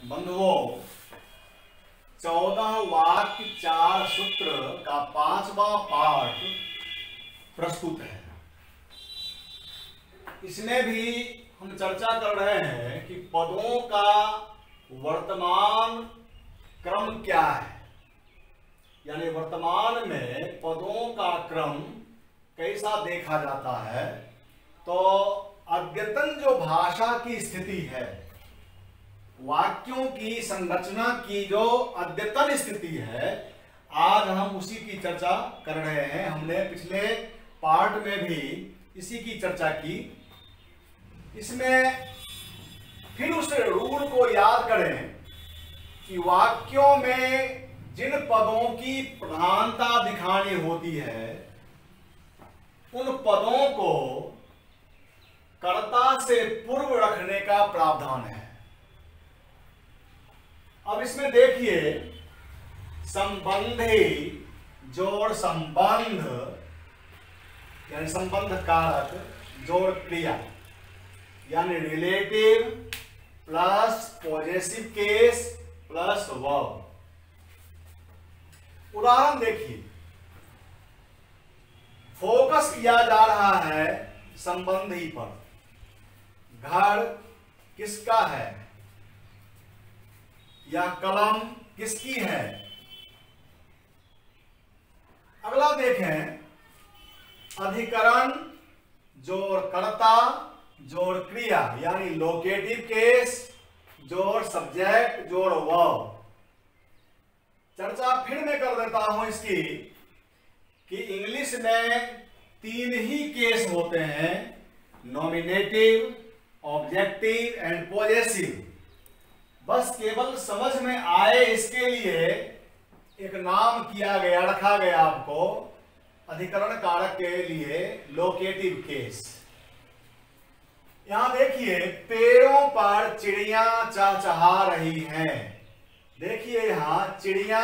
बंधुओं, 14 वाक्य 4 सूत्र का 5वां पाठ प्रस्तुत है। इसमें भी हम चर्चा कर रहे हैं कि पदों का वर्तमान क्रम क्या है, यानी वर्तमान में पदों का क्रम कैसा देखा जाता है। तो अद्यतन जो भाषा की स्थिति है, वाक्यों की संरचना की जो अद्यतन स्थिति है, आज हम उसी की चर्चा कर रहे हैं। हमने पिछले पार्ट में भी इसी की चर्चा की। इसमें फिर उस रूल को याद करें कि वाक्यों में जिन पदों की प्रधानता दिखानी होती है, उन पदों को कर्ता से पूर्व रखने का प्रावधान है। अब इसमें देखिए, संबंधी जोड़ संबंध यानी संबंध कारक जोड़ क्रिया, यानी relative plus possessive case plus verb. उदाहरण देखिए, फोकस किया जा रहा है संबंधी पर। घर किसका है या कलम किसकी है। अगला देखें, अधिकरण जोड़ कर्ता जोड़ क्रिया, यानी लोकेटिव केस जोड़ सब्जेक्ट जोड़ वर्ब। चर्चा फिर मैं कर देता हूं इसकी कि इंग्लिश में 3 ही केस होते हैं, नॉमिनेटिव, ऑब्जेक्टिव एंड पॉजेसिव। बस केवल समझ में आए इसके लिए एक नाम किया गया, रखा गया आपको अधिकरण कारक के लिए लोकेटिव केस। यहां देखिए, पेड़ों पर चिड़िया चहचहा रही हैं। देखिए यहां चिड़िया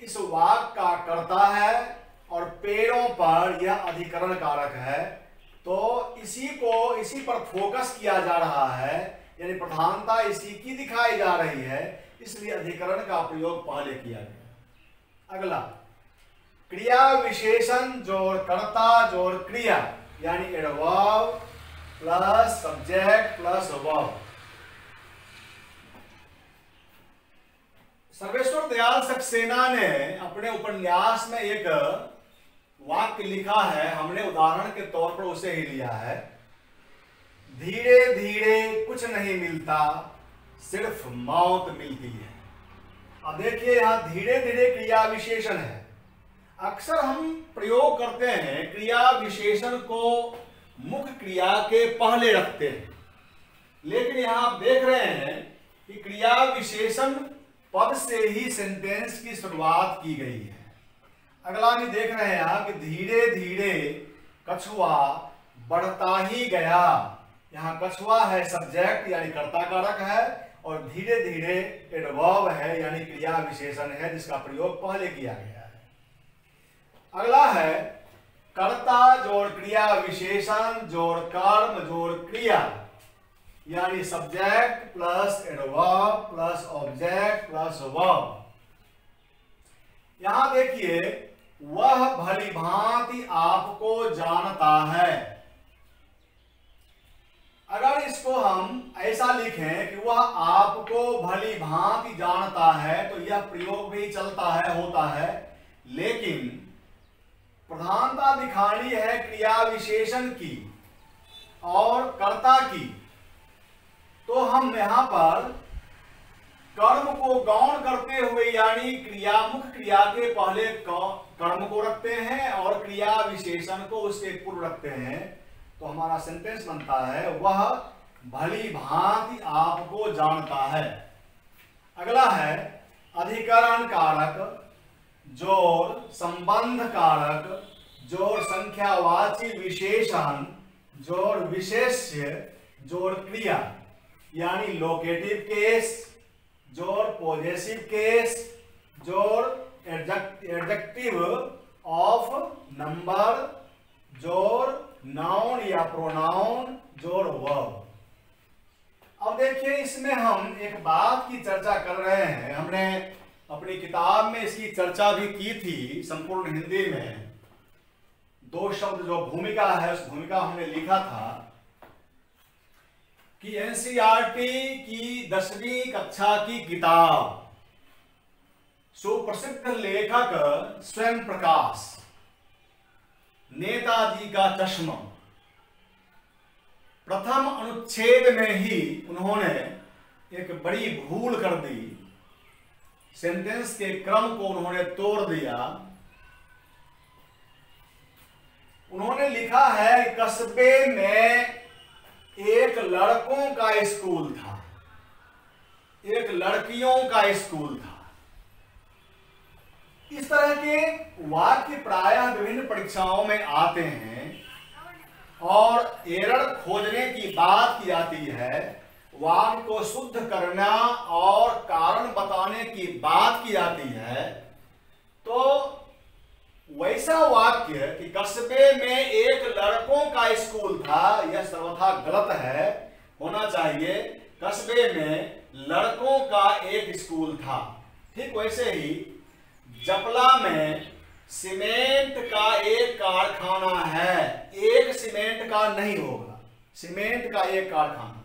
इस वाक्य का कर्ता है और पेड़ों पर यह अधिकरण कारक है। तो इसी पर फोकस किया जा रहा है, यानी प्रधानता इसी की दिखाई जा रही है, इसलिए अधिकरण का प्रयोग पहले किया गया। अगला, क्रिया विशेषण जोड़ कर्ता जोड़ क्रिया, यानी adverb plus subject plus verb. Sarveshwar Dayal Saxena ने अपने उपन्यास में एक वाक्य लिखा है, हमने उदाहरण के तौर पर उसे ही लिया है। धीरे धीरे कुछ नहीं मिलता, सिर्फ मौत मिलती है। अब देखिए, यहां धीरे धीरे क्रिया विशेषण है। अक्सर हम प्रयोग करते हैं, क्रिया विशेषण को मुख्य क्रिया के पहले रखते हैं, लेकिन यहां आप देख रहे हैं कि क्रिया विशेषण पद से ही सेंटेंस की शुरुआत की गई है। अगला भी देख रहे हैं यहां कि धीरे धीरे कछुआ बढ़ता ही गया। यहां कछुआ है सब्जेक्ट यानी कर्ता कारक है, और धीरे धीरे एडवर्ब है यानी क्रिया विशेषण है, जिसका प्रयोग पहले किया गया है। अगला है कर्ता जोड़ क्रिया विशेषण जोड़ कर्म जोड़ क्रिया, यानी subject plus adverb plus object plus verb. यहां देखिए, वह भली भांति आपको जानता है। अगर इसको हम ऐसा लिखें कि वह आपको भली भांति जानता है, तो यह प्रयोग भी चलता है, होता है, लेकिन प्रधानता दिखानी है क्रिया विशेषण की और कर्ता की। तो हम यहां पर कर्म को गौण करते हुए, यानी क्रियामुख क्रिया के पहले कर्म को रखते हैं और क्रिया विशेषण को उसके पूर्व रखते हैं। तो हमारा सेंटेंस बनता है, वह भली भांति आपको जानता है। अगला है अधिकरण कारक जोड़ संबंध कारक जोड़ संख्यावाची विशेषण जोड़ विशेष्य जोड़ क्रिया, यानी लोकेटिव केस जोड़ पॉजेसिव केस जोड़ एडजेक्टिव ऑफ नंबर जोड़ नाउन या प्रोनाउन जोड़ वर्ब। अब देखिए, इसमें हम एक बात की चर्चा कर रहे हैं। हमने अपनी किताब में इसकी चर्चा भी की थी संपूर्ण हिंदी में। 2 शब्द जो भूमिका है, उस भूमिका हमने लिखा था कि एनसीईआरटी की 10वीं कक्षा की किताब, सुप्रसिद्ध लेखक स्वयं प्रकाश, नेताजी का चश्मा, प्रथम अनुच्छेद में ही उन्होंने एक बड़ी भूल कर दी। सेंटेंस के क्रम को उन्होंने तोड़ दिया। उन्होंने लिखा है, कस्बे में एक लड़कों का स्कूल था, एक लड़कियों का स्कूल था। इस तरह के वाक्य प्रायः विभिन्न परीक्षाओं में आते हैं और एरर खोजने की बात की जाती है, वाक्य को शुद्ध करना और कारण बताने की बात की जाती है। तो वैसा वाक्य कि कस्बे में एक लड़कों का स्कूल था, यह सर्वथा गलत है। होना चाहिए कस्बे में लड़कों का एक स्कूल था। ठीक वैसे ही जपला में सीमेंट का एक कारखाना है, एक सीमेंट का नहीं होगा, सीमेंट का एक कारखाना।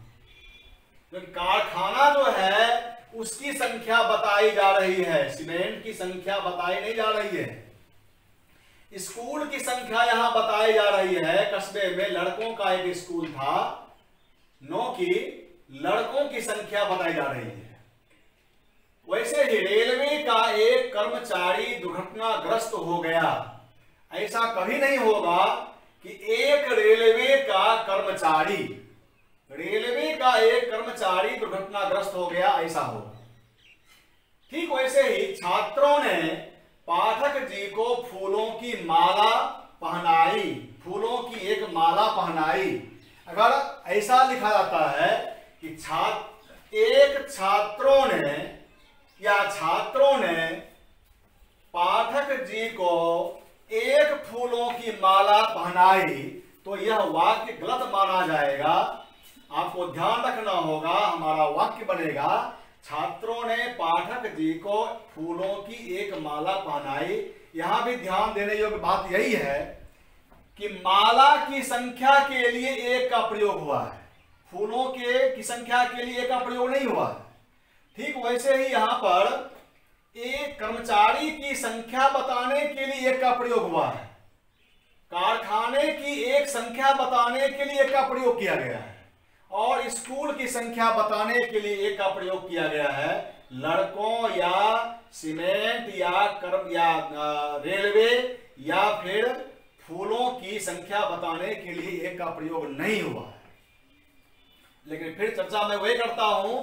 क्योंकि कारखाना जो है उसकी संख्या बताई जा रही है, सीमेंट की संख्या बताई नहीं जा रही है। स्कूल की संख्या यहां बताई जा रही है। कस्बे में लड़कों का एक स्कूल था, नो कि लड़कों की संख्या बताई जा रही है। वैसे ही रेलवे का एक कर्मचारी दुर्घटनाग्रस्त हो गया। ऐसा कभी नहीं होगा कि एक रेलवे का कर्मचारी दुर्घटनाग्रस्त हो गया, ऐसा होगा। ठीक वैसे ही छात्रों ने पाठक जी को फूलों की माला पहनाई, फूलों की एक माला पहनाई। अगर ऐसा लिखा जाता है कि छात्रों ने पाठक जी को एक फूलों की माला पहनाई, तो यह वाक्य गलत माना जाएगा। आपको ध्यान रखना होगा, हमारा वाक्य बनेगा, छात्रों ने पाठक जी को फूलों की एक माला पहनाई। यहां भी ध्यान देने योग्य बात यही है कि माला की संख्या के लिए एक का प्रयोग हुआ है, फूलों की संख्या के लिए एक का प्रयोग नहीं हुआ है। ठीक वैसे ही यहां पर एक कर्मचारी की संख्या बताने के लिए एक का प्रयोग हुआ है, कारखाने की एक संख्या बताने के लिए एक का प्रयोग किया गया है, और स्कूल की संख्या बताने के लिए एक का प्रयोग किया गया है। लड़कों या सीमेंट या रेलवे या फिर फूलों की संख्या बताने के लिए एक का प्रयोग नहीं हुआ है। लेकिन फिर चर्चा मैं वही करता हूं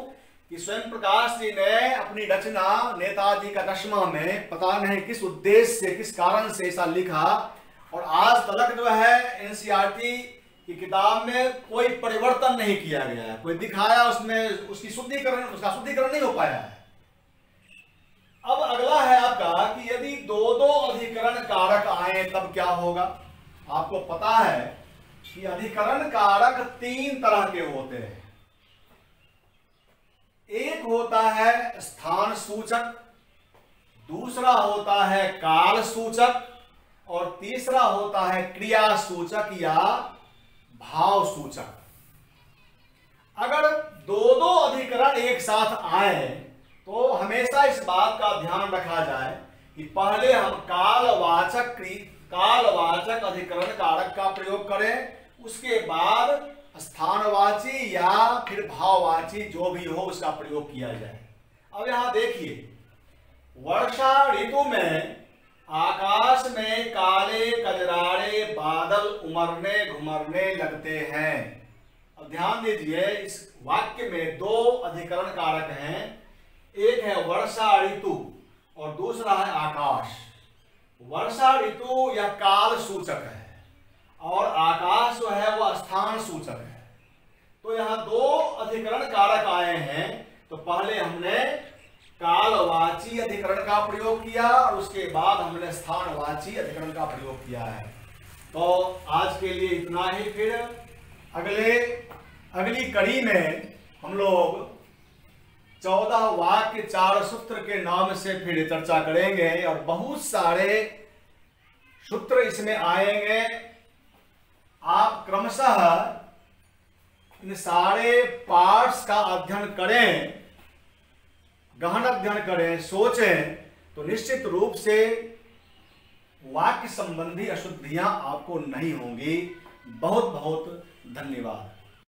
कि स्वयं प्रकाश जी ने अपनी रचना नेताजी का चश्मा में पता नहीं किस उद्देश्य से, किस कारण से ऐसा लिखा, और आज तक जो है एनसीईआरटी की किताब में कोई परिवर्तन नहीं किया गया है, कोई दिखाया उसमें उसका शुद्धिकरण नहीं हो पाया है। अब अगला है आपका कि यदि दो अधिकरण कारक आए तब क्या होगा। आपको पता है कि अधिकरण कारक 3 तरह के होते हैं। एक होता है स्थान सूचक, दूसरा होता है काल सूचक, और तीसरा होता है क्रिया सूचक या भाव सूचक। अगर दो अधिकरण एक साथ आए तो हमेशा इस बात का ध्यान रखा जाए कि पहले हम कालवाचक अधिकरण कारक का प्रयोग करें, उसके बाद स्थानवाची या फिर भाववाची जो भी हो उसका प्रयोग किया जाए। अब यहां देखिए, वर्षा ऋतु में आकाश में काले कजरारे बादल उमड़ने घुमरने लगते हैं। अब ध्यान दीजिए, इस वाक्य में 2 अधिकरण कारक हैं। एक है वर्षा ऋतु और दूसरा है आकाश। वर्षा ऋतु या काल सूचक है और आकाश जो है वह स्थान सूचक है। तो यहां 2 अधिकरण कारक आए हैं, तो पहले हमने कालवाची अधिकरण का प्रयोग किया और उसके बाद हमने स्थानवाची अधिकरण का प्रयोग किया है। तो आज के लिए इतना ही। फिर अगली कड़ी में हम लोग 14 वाक्य 4 सूत्र के नाम से फिर चर्चा करेंगे और बहुत सारे सूत्र इसमें आएंगे। आप क्रमशः इन सारे पार्ट्स का अध्ययन करें, गहन अध्ययन करें, सोचें, तो निश्चित रूप से वाक्य संबंधी अशुद्धियां आपको नहीं होंगी। बहुत बहुत धन्यवाद।